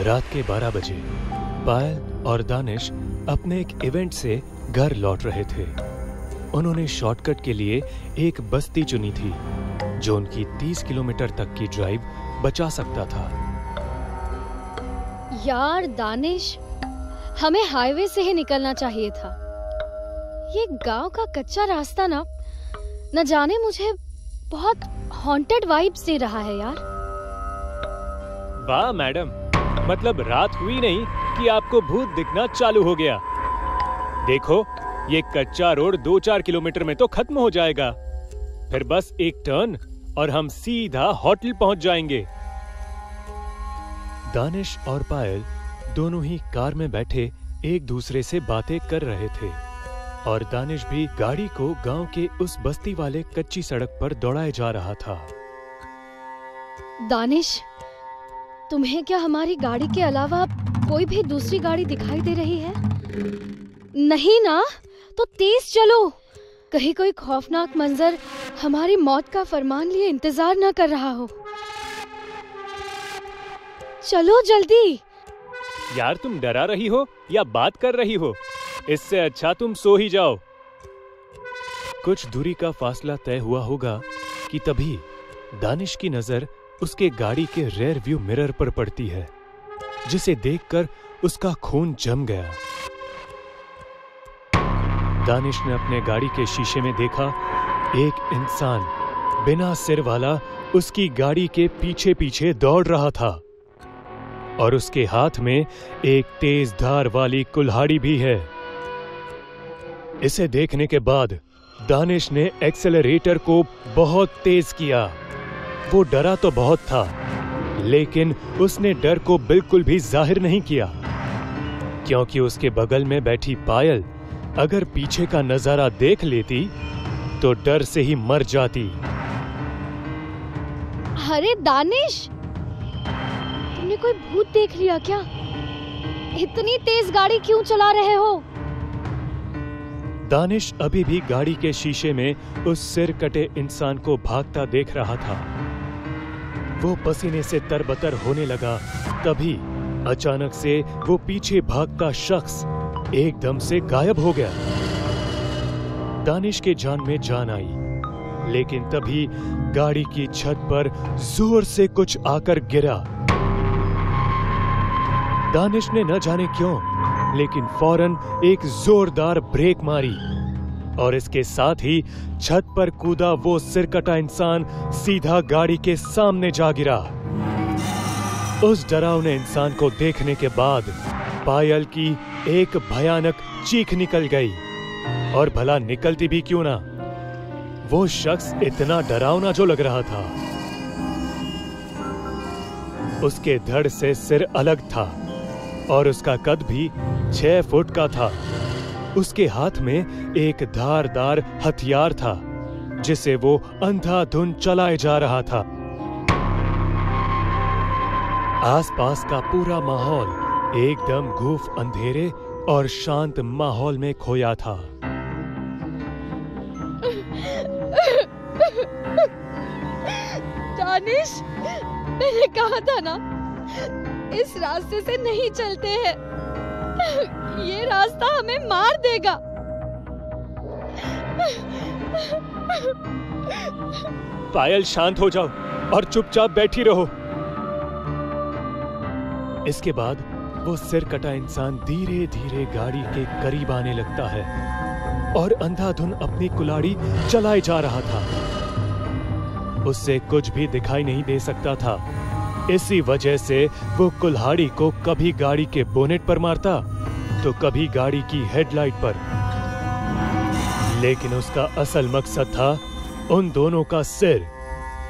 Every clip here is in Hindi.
रात के 12 बजे पायल और दानिश अपने एक इवेंट से घर लौट रहे थे। उन्होंने शॉर्टकट के लिए एक बस्ती चुनी थी जो उनकी 30 किलोमीटर तक की ड्राइव बचा सकता था। यार दानिश, हमें हाईवे से ही निकलना चाहिए था। ये गांव का कच्चा रास्ता न जाने मुझे बहुत हॉन्टेड वाइब्स दे रहा है यार। वाह मैडम, मतलब रात हुई नहीं कि आपको भूत दिखना चालू हो गया। देखो, ये कच्चा रोड 2-4 किलोमीटर में तो खत्म हो जाएगा। फिर बस एक टर्न और हम सीधा होटल पहुंच जाएंगे। दानिश और पायल दोनों ही कार में बैठे एक दूसरे से बातें कर रहे थे और दानिश भी गाड़ी को गांव के उस बस्ती वाले कच्ची सड़क पर दौड़ाए जा रहा था। दानिश, तुम्हें क्या हमारी गाड़ी के अलावा कोई भी दूसरी गाड़ी दिखाई दे रही है? नहीं ना? तो तेज चलो, कहीं कोई खौफनाक मंजर हमारी मौत का फरमान लिए इंतजार न कर रहा हो। चलो जल्दी। यार, तुम डरा रही हो या बात कर रही हो? इससे अच्छा तुम सो ही जाओ। कुछ दूरी का फासला तय हुआ होगा कि तभी दानिश की नजर उसके गाड़ी के रेयर व्यू मिरर पर पड़ती है, जिसे देखकर उसका खून जम गया। दानिश ने अपने गाड़ी के शीशे में देखा एक इंसान बिना सिर वाला उसकी गाड़ी के पीछे पीछे दौड़ रहा था और उसके हाथ में एक तेज धार वाली कुल्हाड़ी भी है। इसे देखने के बाद दानिश ने एक्सेलरेटर को बहुत तेज किया। वो डरा तो बहुत था, लेकिन उसने डर को बिल्कुल भी जाहिर नहीं किया, क्योंकि उसके बगल में बैठी पायल अगर पीछे का नजारा देख लेती तो डर से ही मर जाती। अरे दानिश, तुमने कोई भूत देख लिया क्या? इतनी तेज गाड़ी क्यों चला रहे हो? दानिश अभी भी गाड़ी के शीशे में उस सिर कटे इंसान को भागता देख रहा था। वो पसीने से तरबतर होने लगा। तभी अचानक से वो पीछे भागता शख्स एकदम से गायब हो गया। दानिश के जान में जान आई, लेकिन तभी गाड़ी की छत पर जोर से कुछ आकर गिरा। दानिश ने न जाने क्यों, लेकिन फौरन एक जोरदार ब्रेक मारी और इसके साथ ही छत पर कूदा वो सिरकटा इंसान सीधा गाड़ी के सामने जा गिरा। उस डरावने इंसान को देखने के बाद पायल की एक भयानक चीख निकल गई, और भला निकलती भी क्यों ना, वो शख्स इतना डरावना जो लग रहा था। उसके धड़ से सिर अलग था और उसका कद भी 6 फुट का था। उसके हाथ में एक धारदार हथियार था जिसे वो अंधाधुंध चलाए जा रहा था। आसपास का पूरा माहौल एकदम गूफ अंधेरे और शांत माहौल में खोया था। दानिश, मैंने कहा था ना, इस रास्ते से नहीं चलते हैं। ये रास्ता हमें मार देगा। पायल, शांत हो जाओ और चुपचाप बैठी रहो। इसके बाद वो सिर कटा इंसान धीरे धीरे गाड़ी के करीब आने लगता है और अंधाधुंध अपनी कुल्हाड़ी चलाए जा रहा था। उससे कुछ भी दिखाई नहीं दे सकता था। इसी वजह से वो कुल्हाड़ी को कभी गाड़ी के बोनेट पर मारता तो कभी गाड़ी की हेडलाइट पर। लेकिन उसका असल मकसद था उन दोनों का सिर,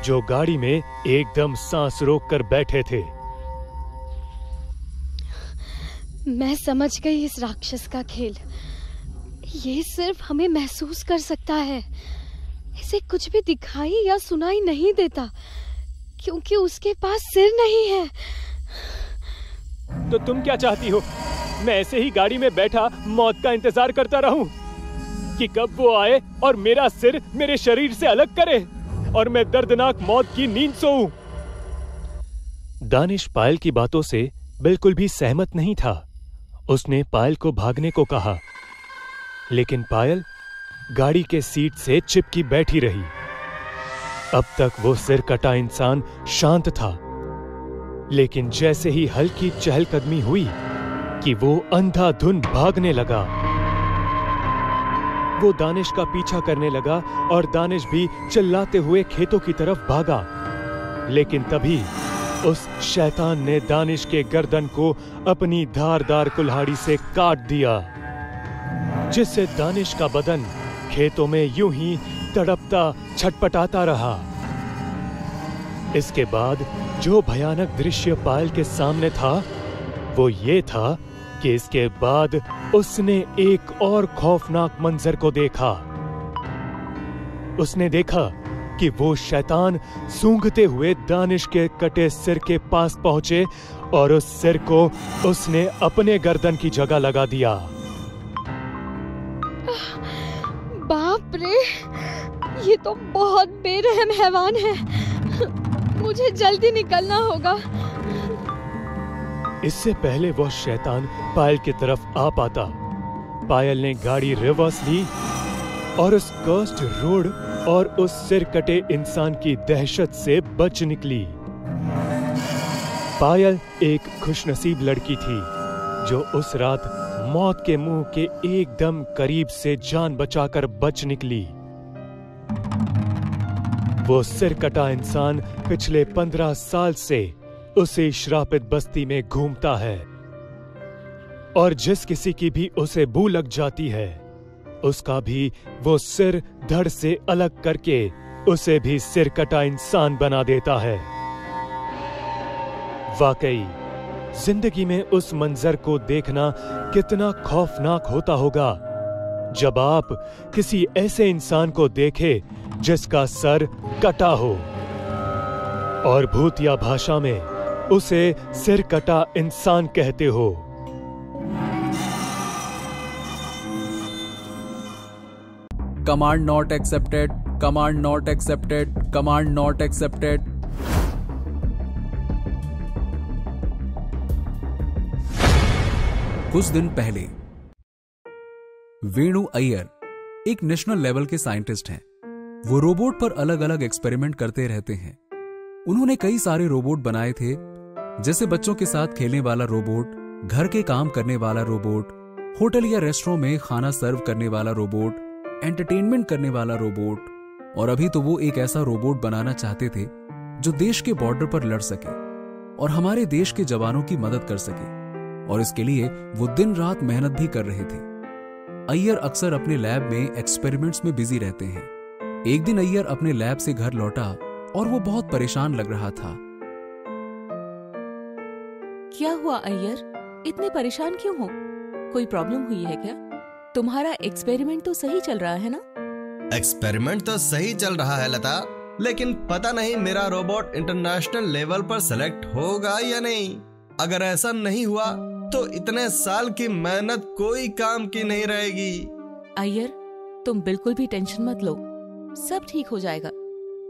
जो गाड़ी में एकदम सांस रोककर बैठे थे। मैं समझ गई इस राक्षस का खेल। ये सिर्फ हमें महसूस कर सकता है। इसे कुछ भी दिखाई या सुनाई नहीं देता, क्योंकि उसके पास सिर नहीं है। तो तुम क्या चाहती हो? मैं ऐसे ही गाड़ी में बैठा मौत का इंतजार करता रहूं कि कब वो आए और मेरा सिर मेरे शरीर से अलग करे और मैं दर्दनाक मौत की नींद सोऊं। दानिश पायल की बातों से बिल्कुल भी सहमत नहीं था। उसने पायल को भागने को कहा, लेकिन पायल गाड़ी के सीट से चिपकी बैठी रही। अब तक वो सिर कटा इंसान शांत था, लेकिन जैसे ही हल्की चहलकदमी हुई कि वो अंधाधुंध भागने लगा। वो दानिश का पीछा करने लगा और दानिश भी चिल्लाते हुए खेतों की तरफ भागा। लेकिन तभी उस शैतान ने दानिश के गर्दन को अपनी धारदार कुल्हाड़ी से काट दिया, जिससे दानिश का बदन खेतों में यूं ही तड़पता छटपटाता रहा। इसके बाद जो भयानक दृश्य पायल के सामने था वो ये था कि इसके बाद उसने एक और खौफनाक मंजर को देखा। उसने देखा कि वो शैतान सूंघते हुए दानिश के कटे सिर के पास पहुंचे और उस सिर को उसने अपने गर्दन की जगह लगा दिया। बाप रे, ये तो बहुत बेरहम हैवान है। मुझे जल्दी निकलना होगा। इससे पहले वह शैतान पायल की तरफ आ पाता, पायल ने गाड़ी रिवर्स ली और उस कर्स्ड रोड और उस सिर कटे इंसान की दहशत से बच निकली। पायल एक खुशनसीब लड़की थी जो उस रात मौत के मुंह के एकदम करीब से जान बचाकर बच निकली। वो सिर कटा इंसान पिछले 15 साल से उसी श्रापित बस्ती में घूमता है और जिस किसी की भी उसे बू लग जाती है उसका भी वो सिर धड़ से अलग करके उसे भी सिर कटा इंसान बना देता है। वाकई जिंदगी में उस मंजर को देखना कितना खौफनाक होता होगा जब आप किसी ऐसे इंसान को देखे जिसका सर कटा हो और भूतिया भाषा में उसे सिर कटा इंसान कहते हो। Command not accepted, command not accepted, command not accepted. कुछ दिन पहले वेणु अय्यर एक नेशनल लेवल के साइंटिस्ट हैं। वो रोबोट पर अलग अलग एक्सपेरिमेंट करते रहते हैं। उन्होंने कई सारे रोबोट बनाए थे, जैसे बच्चों के साथ खेलने वाला रोबोट, घर के काम करने वाला रोबोट, होटल या रेस्टोरेंट में खाना सर्व करने वाला रोबोट, एंटरटेनमेंट करने वाला रोबोट। और अभी तो वो एक ऐसा रोबोट बनाना चाहते थे जो देश के बॉर्डर पर लड़ सके और हमारे देश के जवानों की मदद कर सके। और इसके लिए वो दिन रात मेहनत भी कर रहे थे। अय्यर अक्सर अपने लैब में एक्सपेरिमेंट्स में बिजी रहते हैं। एक दिन अय्यर अपने लैब से घर लौटा और वो बहुत परेशान लग रहा था। क्या हुआ अय्यर, इतने परेशान क्यों हो? कोई प्रॉब्लम हुई है क्या? तुम्हारा एक्सपेरिमेंट तो सही चल रहा है ना? एक्सपेरिमेंट तो सही चल रहा है लता, लेकिन पता नहीं मेरा रोबोट इंटरनेशनल लेवल पर सेलेक्ट होगा या नहीं। अगर ऐसा नहीं हुआ तो इतने साल की मेहनत कोई काम की नहीं रहेगी। अय्यर, तुम बिल्कुल भी टेंशन मत लो, सब ठीक हो जाएगा।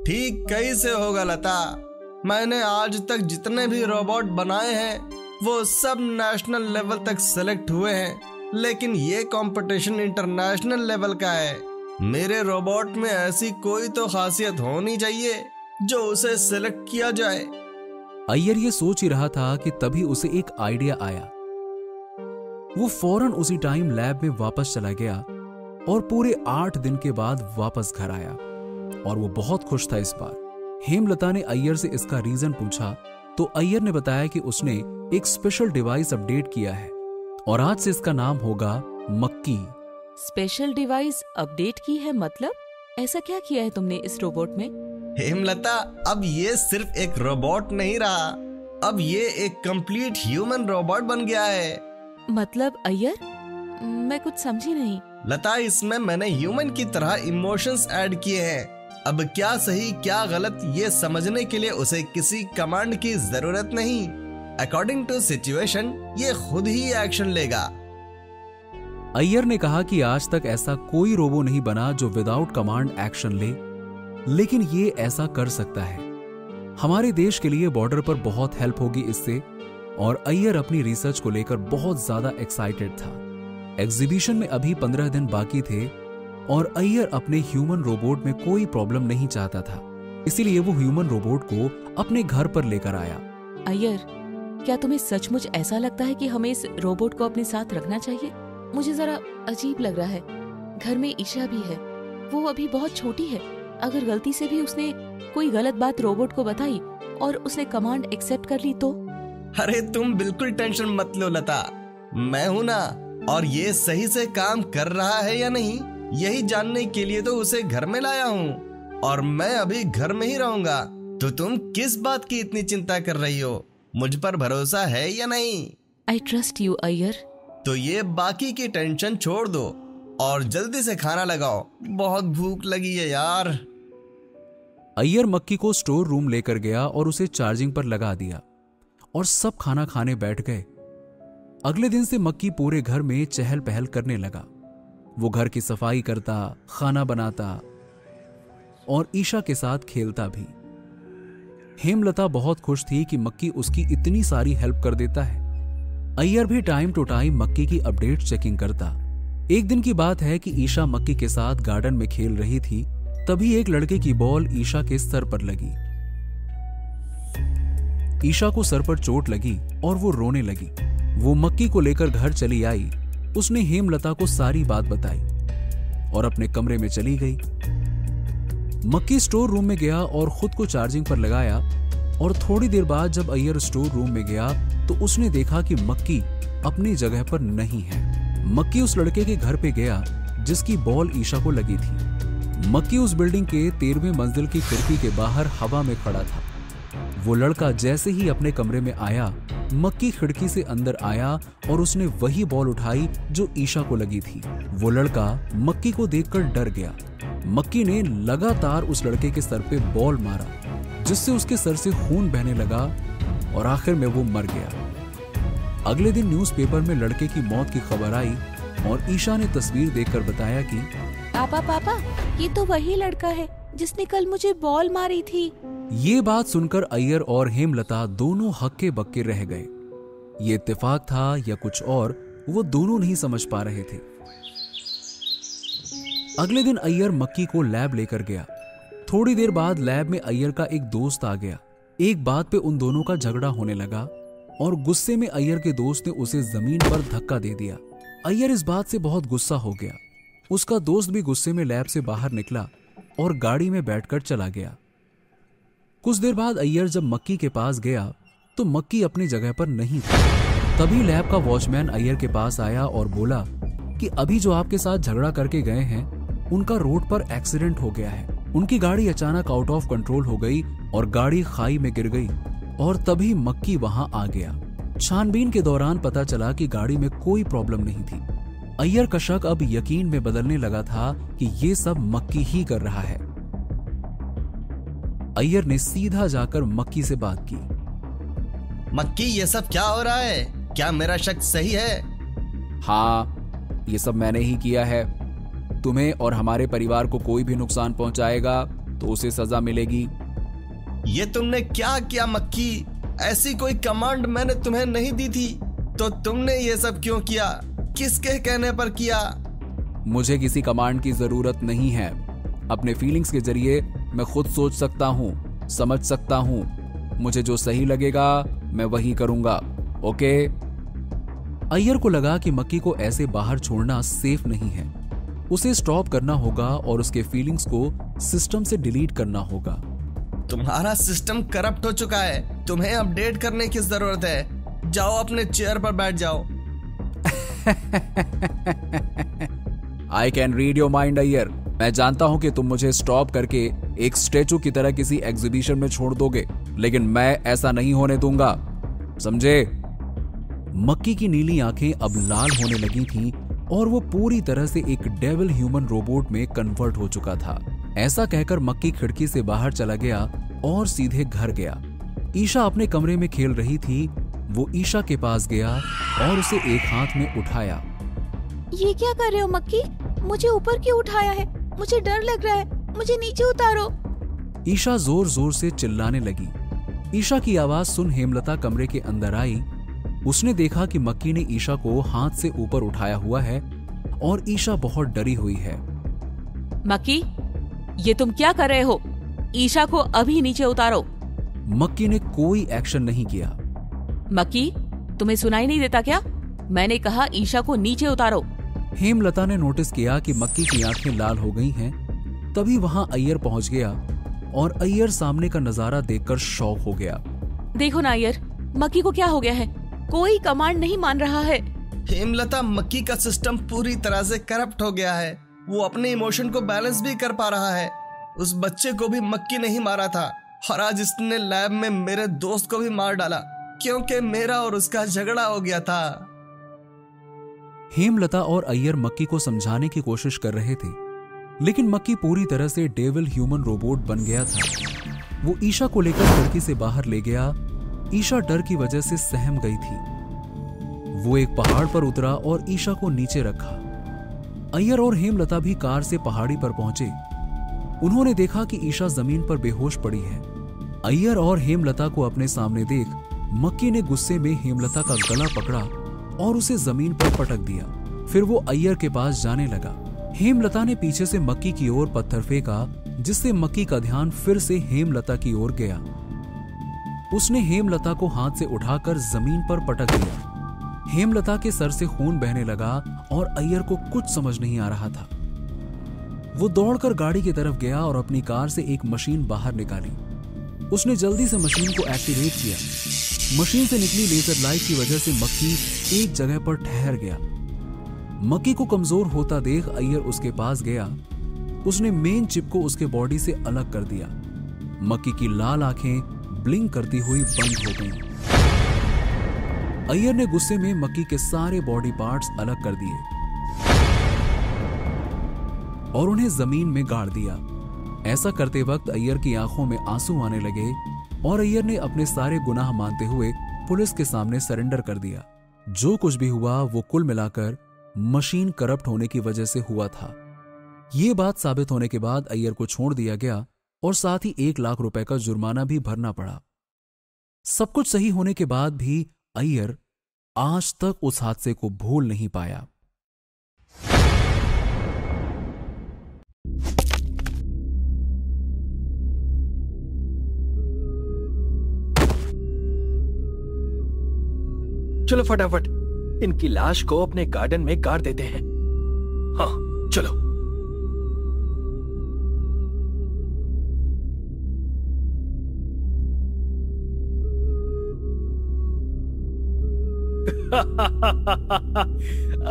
ठीक कैसे होगा लता? मैंने आज तक जितने भी रोबोट बनाए हैं वो सब नेशनल लेवल तक सेलेक्ट हुए हैं, लेकिन ये कंपटीशन इंटरनेशनल लेवल का है। मेरे रोबोट में ऐसी कोई तो खासियत होनी चाहिए जो उसे सेलेक्ट किया जाए। अय्यर ये सोच ही रहा था कि तभी उसे एक आइडिया आया। वो फौरन उसी टाइम लैब में वापस चला गया और पूरे 8 दिन के बाद वापस घर आया और वो बहुत खुश था इस बार। हेमलता ने अय्यर से इसका रीजन पूछा तो अय्यर ने बताया कि उसने एक स्पेशल डिवाइस अपडेट किया है और आज से इसका नाम होगा मक्की। स्पेशल डिवाइस अपडेट की है मतलब? ऐसा क्या किया है तुमने इस रोबोट में? हेमलता, अब ये सिर्फ एक रोबोट नहीं रहा, अब ये एक कंप्लीट ह्यूमन रोबोट बन गया है। मतलब अय्यर, मैं कुछ समझी नहीं। लता, इसमें मैंने ह्यूमन की तरह इमोशंस ऐड किए हैं। अब क्या सही क्या गलत ये समझने के लिए उसे किसी कमांड की जरूरत नहीं। अकॉर्डिंग टू सिचुएशन ये खुद ही एक्शन लेगा। अय्यर ने कहा कि आज तक ऐसा कोई रोबो नहीं बना जो विदाउट कमांड एक्शन ले, लेकिन ये ऐसा कर सकता है। हमारे देश के लिए बॉर्डर पर बहुत हेल्प होगी इससे और अय्यर अपनी रिसर्च को लेकर बहुत ज्यादा एक्साइटेड था। एग्जीबिशन में अभी 15 दिन बाकी थे और अय्यर अपने ह्यूमन रोबोट में कोई प्रॉब्लम नहीं चाहता था, इसीलिए वो ह्यूमन रोबोट को अपने घर पर लेकर आया। अय्यर, क्या तुम्हें सचमुच ऐसा लगता है कि हमें इस रोबोट को अपने साथ रखना चाहिए? मुझे जरा अजीब लग रहा है। घर में ईशा भी है, वो अभी बहुत छोटी है। अगर गलती से भी उसने कोई गलत बात रोबोट को बताई और उसने कमांड एक्सेप्ट कर ली तो? अरे तुम बिल्कुल टेंशन मत लो लता, मैं हूं ना, और ये सही से काम कर रहा है या नहीं यही जानने के लिए तो उसे घर में लाया हूँ, और मैं अभी घर में ही रहूंगा। तो तुम किस बात की इतनी चिंता कर रही हो? मुझ पर भरोसा है या नहीं? I trust you Iyer. तो ये बाकी की टेंशन छोड़ दो और जल्दी से खाना लगाओ, बहुत भूख लगी है यार। अय्यर मक्की को स्टोर रूम लेकर गया और उसे चार्जिंग पर लगा दिया और सब खाना खाने बैठ गए। अगले दिन से मक्की पूरे घर में चहल पहल करने लगा। वो घर की सफाई करता, खाना बनाता और ईशा के साथ खेलता भी। हेमलता बहुत खुश थी कि मक्की उसकी इतनी सारी हेल्प कर देता है। अय्यर भी टाइम टू टाइम मक्की की अपडेट चेकिंग करता। एक दिन की बात है कि ईशा मक्की के साथ गार्डन में खेल रही थी, तभी एक लड़के की बॉल ईशा के सर पर लगी। ईशा को सर पर चोट लगी और वो रोने लगी। वो मक्की को लेकर घर चली आई। उसने हेमलता को सारी बात बताई और अपने कमरे में चली गई। मक्की स्टोर रूम में गया और खुद को चार्जिंग पर लगाया, और थोड़ी देर बाद जब अय्यर स्टोर रूम में गया तो उसने देखा कि मक्की अपनी जगह पर नहीं है। मक्की उस लड़के के घर पे गया जिसकी बॉल ईशा को लगी थी। मक्की उस बिल्डिंग के 13वें मंजिल की खिड़की के बाहर हवा में खड़ा था। वो लड़का जैसे ही अपने कमरे में आया, मक्की खिड़की से अंदर आया और उसने वही बॉल उठाई जो ईशा को लगी थी। वो लड़का मक्की को देखकर डर गया। मक्की ने लगातार उस लड़के के सर पे बॉल मारा, जिससे उसके सर से खून बहने लगा और आखिर में वो मर गया। अगले दिन न्यूज़पेपर में लड़के की मौत की खबर आई और ईशा ने तस्वीर देखकर बताया कि पापा, ये तो वही लड़का है जिसने कल मुझे बॉल मारी थी। ये बात सुनकर अय्यर और हेमलता दोनों हक्के बक्के रह गए। ये इत्तेफाक था या कुछ और, वो दोनों नहीं समझ पा रहे थे। अगले दिन अय्यर मक्की को लैब लेकर गया। थोड़ी देर बाद लैब में अय्यर का एक दोस्त आ गया। एक बात पे उन दोनों का झगड़ा होने लगा और गुस्से में अय्यर के दोस्त ने उसे जमीन पर धक्का दे दिया। अय्यर इस बात से बहुत गुस्सा हो गया। उसका दोस्त भी गुस्से में लैब से बाहर निकला और गाड़ी में बैठकर चला गया। कुछ देर बाद अय्यर जब मक्की के पास गया तो मक्की अपनी जगह पर नहीं था। तभी लैब का वॉचमैन अय्यर के पास आया और बोला कि अभी जो आपके साथ झगड़ा करके गए हैं, उनका रोड पर एक्सीडेंट हो गया है। उनकी गाड़ी अचानक आउट ऑफ कंट्रोल हो गई और गाड़ी खाई में गिर गई, और तभी मक्की वहां आ गया। छानबीन के दौरान पता चला कि गाड़ी में कोई प्रॉब्लम नहीं थी। अय्यर का शक अब यकीन में बदलने लगा था कि ये सब मक्की ही कर रहा है। अय्यर ने सीधा जाकर मक्की से बात की। मक्की, ये सब क्या हो रहा है? क्या मेरा शक सही है? हाँ, ये सब मैंने ही किया है। तुम्हें और हमारे परिवार को कोई भी नुकसान पहुंचाएगा तो उसे सजा मिलेगी। ये तुमने क्या किया मक्की? ऐसी कोई कमांड मैंने तुम्हें नहीं दी थी, तो तुमने ये सब क्यों किया? किसके कहने पर किया? मुझे किसी कमांड की जरूरत नहीं है। अपने फीलिंग्स के जरिए मैं खुद सोच सकता हूँ, समझ सकता हूँ। मुझे जो सही लगेगा मैं वही करूंगा। ओके? अय्यर को लगा कि मक्की को ऐसे बाहर छोड़ना सेफ नहीं है। उसे स्टॉप करना होगा और उसके फीलिंग्स को सिस्टम से डिलीट करना होगा। तुम्हारा सिस्टम करप्ट हो चुका है, तुम्हें अपडेट करने की जरूरत है। जाओ अपने चेयर पर बैठ जाओ। I can read your mind Iyer. मैं जानता हूं कि तुम मुझे स्टॉप करके एक स्टैचू की तरह किसी एग्जीबिशन में छोड़ दोगे, लेकिन मैं ऐसा नहीं होने दूंगा, समझे? मक्की की नीली आंखें अब लाल होने लगी थीं और वो पूरी तरह से एक डेविल ह्यूमन रोबोट में कन्वर्ट हो चुका था। ऐसा कहकर मक्की खिड़की से बाहर चला गया और सीधे घर गया। ईशा अपने कमरे में खेल रही थी। वो ईशा के पास गया और उसे एक हाथ में उठाया। ये क्या कर रहे हो मक्की? मुझे ऊपर क्यों उठाया है? मुझे डर लग रहा है, मुझे नीचे उतारो। ईशा जोर जोर से चिल्लाने लगी। ईशा की आवाज सुन हेमलता कमरे के अंदर आई उसने देखा कि मक्की ने ईशा को हाथ से ऊपर उठाया हुआ है और ईशा बहुत डरी हुई है। मक्की, ये तुम क्या कर रहे हो? ईशा को अभी नीचे उतारो। मक्की ने कोई एक्शन नहीं किया। मक्की, तुम्हें सुनाई नहीं देता क्या? मैंने कहा ईशा को नीचे उतारो। हेमलता ने नोटिस किया कि मक्की की आंखें लाल हो गई हैं। तभी वहां अय्यर पहुंच गया और अय्यर सामने का नजारा देखकर शॉक हो गया। देखो ना अय्यर, मक्की को क्या हो गया है? कोई कमांड नहीं मान रहा है। हेमलता, मक्की का सिस्टम पूरी तरह से करप्ट हो गया है। वो अपने इमोशन को बैलेंस भी कर पा रहा है। उस बच्चे को भी मक्की नहीं मारा था और आज इसने लैब में मेरे दोस्त को भी मार डाला क्योंकि मेरा और उसका झगड़ा हो गया था। हेमलता और अय्यर मक्की को समझाने की कोशिश कर रहे थे, लेकिन मक्की पूरी तरह से डेविल ह्यूमन रोबोट बन गया था। वो ईशा को लेकर खिड़की से बाहर ले गया। ईशा डर की वजह से सहम गई थी। वो एक पहाड़ पर उतरा और ईशा को नीचे रखा। अय्यर और हेमलता भी कार से पहाड़ी पर पहुंचे। उन्होंने देखा कि ईशा जमीन पर बेहोश पड़ी है। अय्यर और हेमलता को अपने सामने देख मक्की ने गुस्से में हेमलता का गला पकड़ा और उसे जमीन पर पटक दिया। फिर वो अय्यर के पास जाने लगा। हेमलता ने पीछे से मक्की की ओर पत्थर फेंका, जिससे मक्की का ध्यान फिर से हेमलता की ओर गया। उसने हेमलता को हाथ से उठाकर जमीन पर पटक दिया। हेमलता के सर से खून बहने लगा और अय्यर को कुछ समझ नहीं आ रहा था। वो दौड़कर गाड़ी की तरफ गया और अपनी कार से एक मशीन बाहर निकाली। उसने जल्दी से मशीन को एक्टिवेट किया। मशीन से निकली लेजर लाइट की वजह से मक्की एक जगह पर ठहर गया। मक्की को कमजोर होता देख अय्यर उसके पास गया। उसने मेन चिप को उसके बॉडी से अलग कर दिया। मक्की की लाल आंखें ब्लिंक करती हुई बंद हो गईं। अय्यर ने गुस्से में मक्की के सारे बॉडी पार्ट्स अलग कर दिए और उन्हें जमीन में गाड़ दिया। ऐसा करते वक्त अय्यर की आंखों में आंसू आने लगे और अय्यर ने अपने सारे गुनाह मानते हुए पुलिस के सामने सरेंडर कर दिया। जो कुछ भी हुआ वो कुल मिलाकर मशीन करप्ट होने की वजह से हुआ था। ये बात साबित होने के बाद अय्यर को छोड़ दिया गया और साथ ही 1 लाख रुपए का जुर्माना भी भरना पड़ा। सब कुछ सही होने के बाद भी अय्यर आज तक उस हादसे को भूल नहीं पाया। चलो फटाफट इनकी लाश को अपने गार्डन में गाड़ देते हैं। हाँ चलो।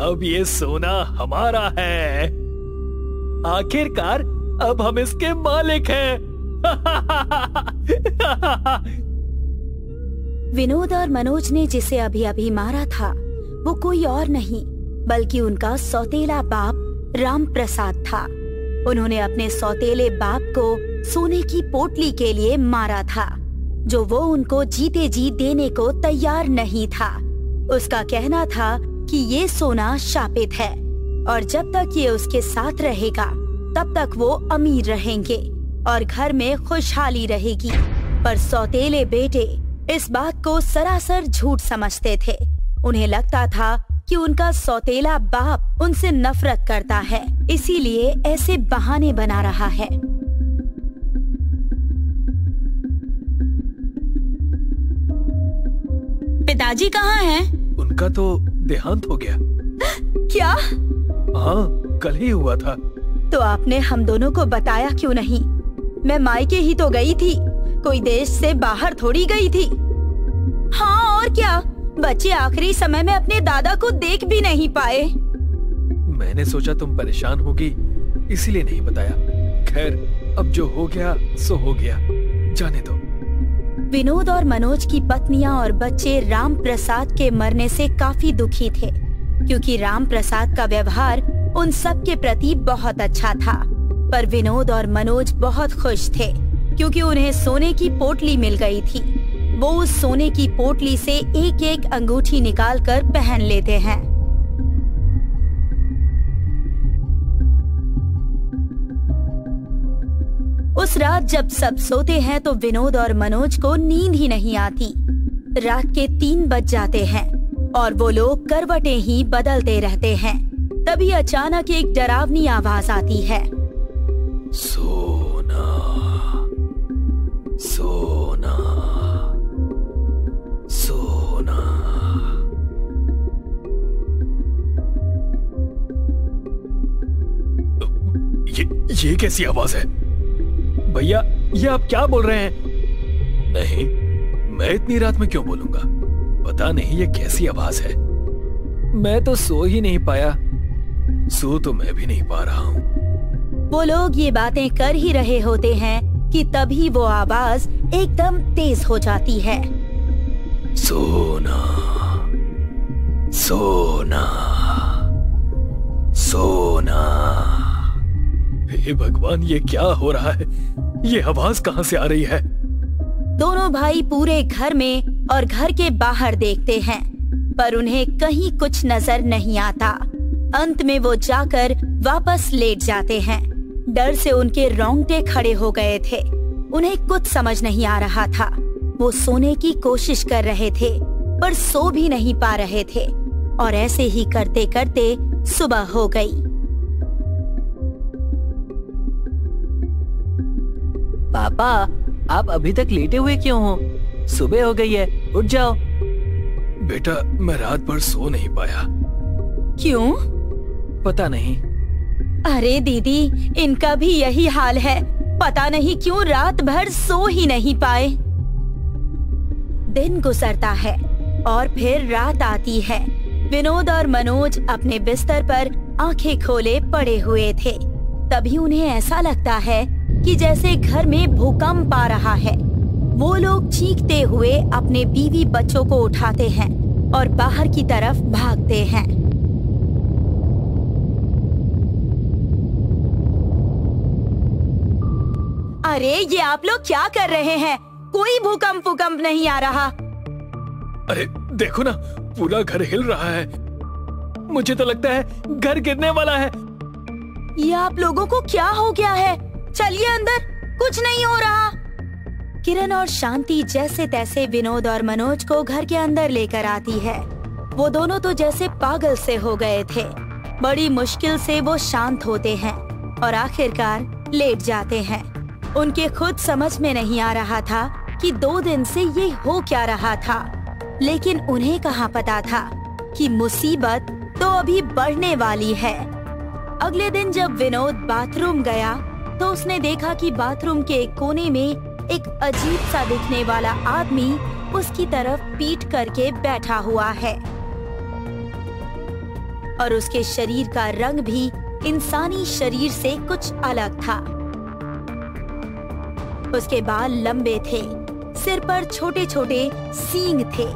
अब ये सोना हमारा है। आखिरकार अब हम इसके मालिक हैं। विनोद और मनोज ने जिसे अभी अभी मारा था वो कोई और नहीं बल्कि उनका सौतेला बाप राम प्रसाद था। उन्होंने अपने सौतेले बाप को सोने की पोटली के लिए मारा था, जो वो उनको जीते जी देने को तैयार नहीं था। उसका कहना था कि ये सोना शापित है और जब तक ये उसके साथ रहेगा तब तक वो अमीर रहेंगे और घर में खुशहाली रहेगी। पर सौतेले बेटे इस बात को सरासर झूठ समझते थे। उन्हें लगता था कि उनका सौतेला बाप उनसे नफरत करता है, इसीलिए ऐसे बहाने बना रहा है। पिताजी कहाँ हैं? उनका तो देहांत हो गया। क्या? हाँ, कल ही हुआ था। तो आपने हम दोनों को बताया क्यों नहीं? मैं मायके ही तो गई थी, कोई देश से बाहर थोड़ी गई थी। हाँ और क्या, बच्चे आखिरी समय में अपने दादा को देख भी नहीं पाए। मैंने सोचा तुम परेशान होगी, इसीलिए नहीं बताया। खैर, अब जो हो गया सो हो गया, जाने दो। विनोद और मनोज की पत्नियां और बच्चे राम प्रसाद के मरने से काफी दुखी थे, क्योंकि राम प्रसाद का व्यवहार उन सब के प्रति बहुत अच्छा था। पर विनोद और मनोज बहुत खुश थे, क्योंकि उन्हें सोने की पोटली मिल गई थी। वो उस सोने की पोटली से एक एक अंगूठी निकालकर पहन लेते हैं। उस रात जब सब सोते हैं तो विनोद और मनोज को नींद ही नहीं आती। रात के 3 बज जाते हैं और वो लोग करवटें ही बदलते रहते हैं। तभी अचानक एक डरावनी आवाज आती है। सोना, सोना, सोना। ये कैसी आवाज है? भैया, ये आप क्या बोल रहे हैं? नहीं, मैं इतनी रात में क्यों बोलूंगा? पता नहीं ये कैसी आवाज है। मैं तो सो ही नहीं पाया। सो तो मैं भी नहीं पा रहा हूँ। वो लोग ये बातें कर ही रहे होते हैं कि तभी वो आवाज एकदम तेज हो जाती है। सोना, सोना, सोना। हे भगवान, ये क्या हो रहा है? ये आवाज कहाँ से आ रही है? दोनों भाई पूरे घर में और घर के बाहर देखते हैं, पर उन्हें कहीं कुछ नजर नहीं आता। अंत में वो जाकर वापस लेट जाते हैं। डर से उनके रोंगटे खड़े हो गए थे। उन्हें कुछ समझ नहीं आ रहा था। वो सोने की कोशिश कर रहे थे, पर सो भी नहीं पा रहे थे। और ऐसे ही करते करते सुबह हो गई। पापा, आप अभी तक लेटे हुए क्यों हो? सुबह हो गई है, उठ जाओ। बेटा, मैं रात भर सो नहीं पाया। क्यों? पता नहीं। अरे दीदी, इनका भी यही हाल है। पता नहीं क्यों रात भर सो ही नहीं पाए। दिन गुजरता है और फिर रात आती है। विनोद और मनोज अपने बिस्तर पर आंखें खोले पड़े हुए थे। तभी उन्हें ऐसा लगता है कि जैसे घर में भूकंप आ रहा है। वो लोग चीखते हुए अपने बीवी बच्चों को उठाते हैं और बाहर की तरफ भागते हैं। अरे ये आप लोग क्या कर रहे हैं? कोई भूकंप नहीं आ रहा। अरे देखो ना, पूरा घर हिल रहा है। मुझे तो लगता है घर गिरने वाला है। ये आप लोगों को क्या हो गया है? चलिए अंदर, कुछ नहीं हो रहा। किरण और शांति जैसे तैसे विनोद और मनोज को घर के अंदर लेकर आती है। वो दोनों तो जैसे पागल से हो गए थे। बड़ी मुश्किल से वो शांत होते हैं और आखिरकार लेट जाते हैं। उनके खुद समझ में नहीं आ रहा था कि 2 दिन से ये हो क्या रहा था। लेकिन उन्हें कहाँ पता था कि मुसीबत तो अभी बढ़ने वाली है। अगले दिन जब विनोद बाथरूम गया तो उसने देखा कि बाथरूम के एक कोने में एक अजीब सा दिखने वाला आदमी उसकी तरफ पीठ करके बैठा हुआ है और उसके शरीर का रंग भी इंसानी शरीर से कुछ अलग था। उसके बाल लंबे थे, सिर पर छोटे छोटे सींग थे।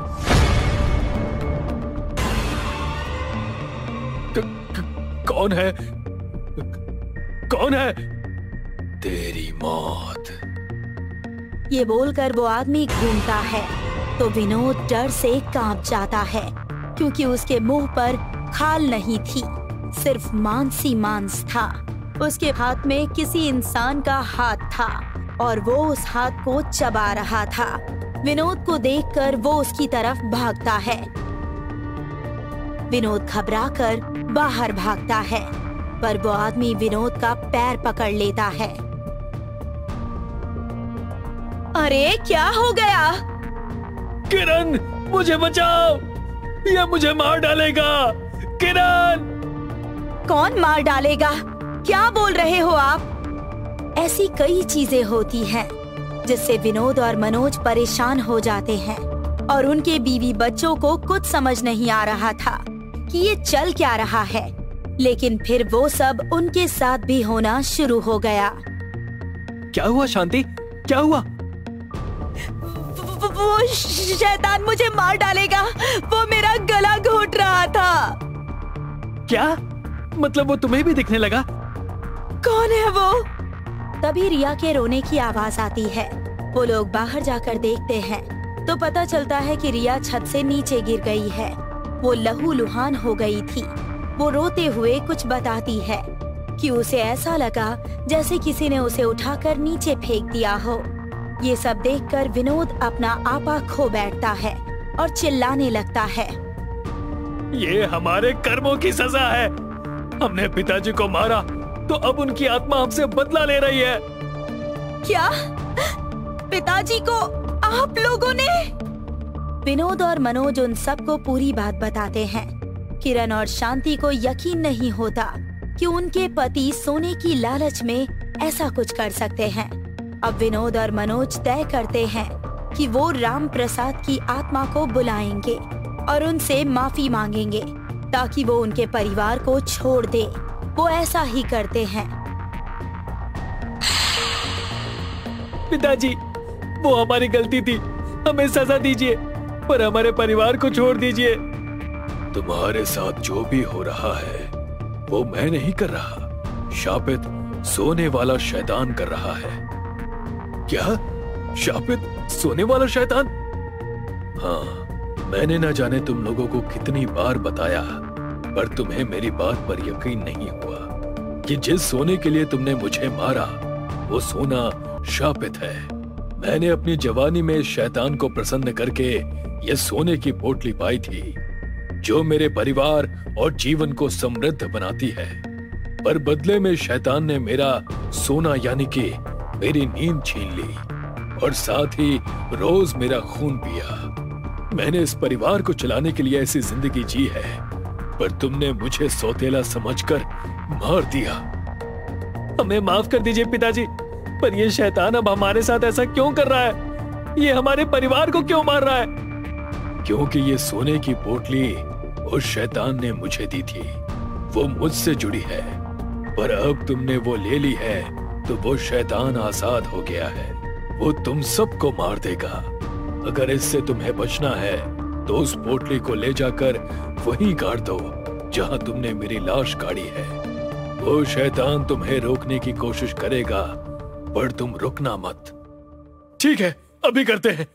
कौन है? कौन है? तेरी मौत। ये बोलकर वो आदमी घूमता है तो विनोद डर से कांप जाता है, क्योंकि उसके मुंह पर खाल नहीं थी, सिर्फ मांस ही मांस था। उसके हाथ में किसी इंसान का हाथ था और वो उस हाथ को चबा रहा था। विनोद को देखकर वो उसकी तरफ भागता है। विनोद घबराकर बाहर भागता है, पर वो आदमी विनोद का पैर पकड़ लेता है। अरे क्या हो गया? किरण, मुझे बचाओ, ये मुझे मार डालेगा। किरण! कौन मार डालेगा? क्या बोल रहे हो आप? ऐसी कई चीजें होती हैं जिससे विनोद और मनोज परेशान हो जाते हैं और उनके बीवी बच्चों को कुछ समझ नहीं आ रहा था कि ये चल क्या रहा है। लेकिन फिर वो सब उनके साथ भी होना शुरू हो गया। क्या हुआ शांति? क्या हुआ? वो शैतान मुझे मार डालेगा। वो मेरा गला घोट रहा था। क्या मतलब? वो तुम्हें भी दिखने लगा? कौन है वो? तभी रिया के रोने की आवाज आती है। वो लोग बाहर जाकर देखते हैं तो पता चलता है कि रिया छत से नीचे गिर गई है। वो लहूलुहान हो गई थी। वो रोते हुए कुछ बताती है कि उसे ऐसा लगा जैसे किसी ने उसे उठाकर नीचे फेंक दिया हो। ये सब देखकर विनोद अपना आपा खो बैठता है और चिल्लाने लगता है। ये हमारे कर्मों की सजा है। हमने पिताजी को मारा तो अब उनकी आत्मा हमसे बदला ले रही है। क्या? पिताजी को आप लोगों ने? विनोद और मनोज उन सबको पूरी बात बताते हैं। किरण और शांति को यकीन नहीं होता कि उनके पति सोने की लालच में ऐसा कुछ कर सकते हैं। अब विनोद और मनोज तय करते हैं कि वो राम प्रसाद की आत्मा को बुलाएंगे और उनसे माफी मांगेंगे ताकि वो उनके परिवार को छोड़ दे। वो ऐसा ही करते हैं। पिताजी, वो हमारी गलती थी, हमें सजा दीजिए, पर हमारे परिवार को छोड़ दीजिए। तुम्हारे साथ जो भी हो रहा है वो मैं नहीं कर रहा, शापित सोने वाला शैतान कर रहा है। क्या? शापित सोने वाला शैतान? हाँ, मैंने न जाने तुम लोगों को कितनी बार बताया, पर तुम्हें मेरी बात पर यकीन नहीं हुआ कि जिस सोने के लिए तुमने मुझे मारा वो सोना शापित है। मैंने अपनी जवानी में शैतान को प्रसन्न करके ये सोने की पोटली पाई थी जो मेरे परिवार और जीवन को समृद्ध बनाती है, पर बदले में शैतान ने मेरा सोना यानी कि मेरी नींद छीन ली और साथ ही रोज मेरा खून पिया। मैंने इस परिवार को चलाने के लिए ऐसी जिंदगी जी है, पर तुमने मुझे सौतेला समझकर मार दिया। हमें माफ कर दीजिए पिताजी, पर ये शैतान अब हमारे साथ ऐसा क्यों कर रहा है? ये हमारे परिवार को क्यों मार रहा है? क्योंकि ये सोने की पोटली उस शैतान ने मुझे दी थी, वो मुझसे जुड़ी है, पर अब तुमने वो ले ली है तो वो शैतान आजाद हो गया है। वो तुम सबको मार देगा। अगर इससे तुम्हें बचना है तो उस पोटली को ले जाकर वहीं गाड़ दो जहां तुमने मेरी लाश गाड़ी है। वो शैतान तुम्हें रोकने की कोशिश करेगा, पर तुम रुकना मत। ठीक है, अभी करते हैं।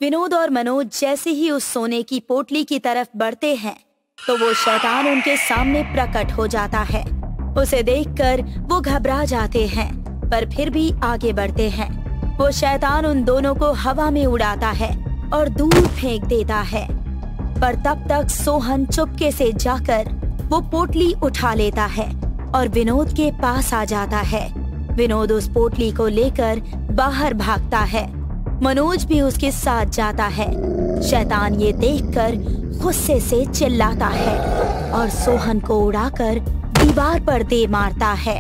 विनोद और मनोज जैसे ही उस सोने की पोटली की तरफ बढ़ते हैं तो वो शैतान उनके सामने प्रकट हो जाता है। उसे देखकर वो घबरा जाते हैं, पर फिर भी आगे बढ़ते हैं। वो शैतान उन दोनों को हवा में उड़ाता है और दूर फेंक देता है, पर तब तक सोहन चुपके से जाकर वो पोटली उठा लेता है और विनोद के पास आ जाता है। विनोद उस पोटली को लेकर बाहर भागता है। मनोज भी उसके साथ जाता है। शैतान ये देखकर गुस्से से चिल्लाता है और सोहन को उड़ाकर दीवार पर दे मारता है।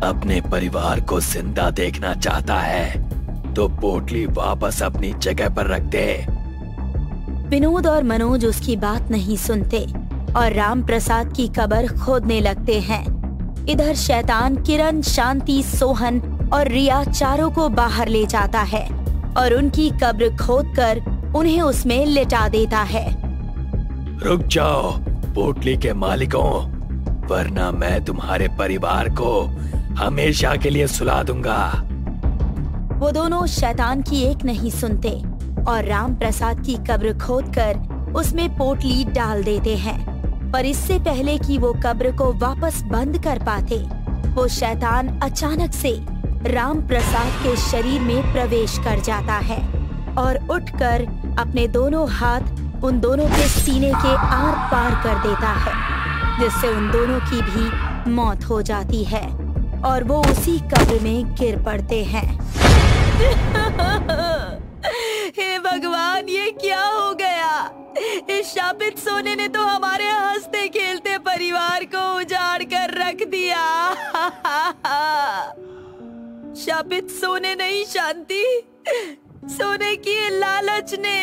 अपने परिवार को जिंदा देखना चाहता है तो पोटली वापस अपनी जगह पर रख दे। विनोद और मनोज उसकी बात नहीं सुनते और राम प्रसाद की कब्र खोदने लगते हैं। इधर शैतान किरण, शांति, सोहन और रिया चारों को बाहर ले जाता है और उनकी कब्र खोदकर उन्हें उसमें लिटा देता है। रुक जाओ पोटली के मालिकों, वरना मैं तुम्हारे परिवार को हमेशा के लिए सुला दूंगा। वो दोनों शैतान की एक नहीं सुनते और राम प्रसाद की कब्र खोदकर उसमें पोटली डाल देते हैं। पर इससे पहले कि वो कब्र को वापस बंद कर पाते, वो शैतान अचानक से राम प्रसाद के शरीर में प्रवेश कर जाता है और उठकर अपने दोनों हाथ उन दोनों के सीने के आर पार कर देता है, जिससे उन दोनों की भी मौत हो जाती है और वो उसी कब्र में गिर पड़ते हैं। हे भगवान, ये क्या हो गया? इस शापित सोने ने तो हमारे हंसते खेलते परिवार को उजाड़ कर रख दिया। शापित सोने नहीं शांति, सोने की लालच ने।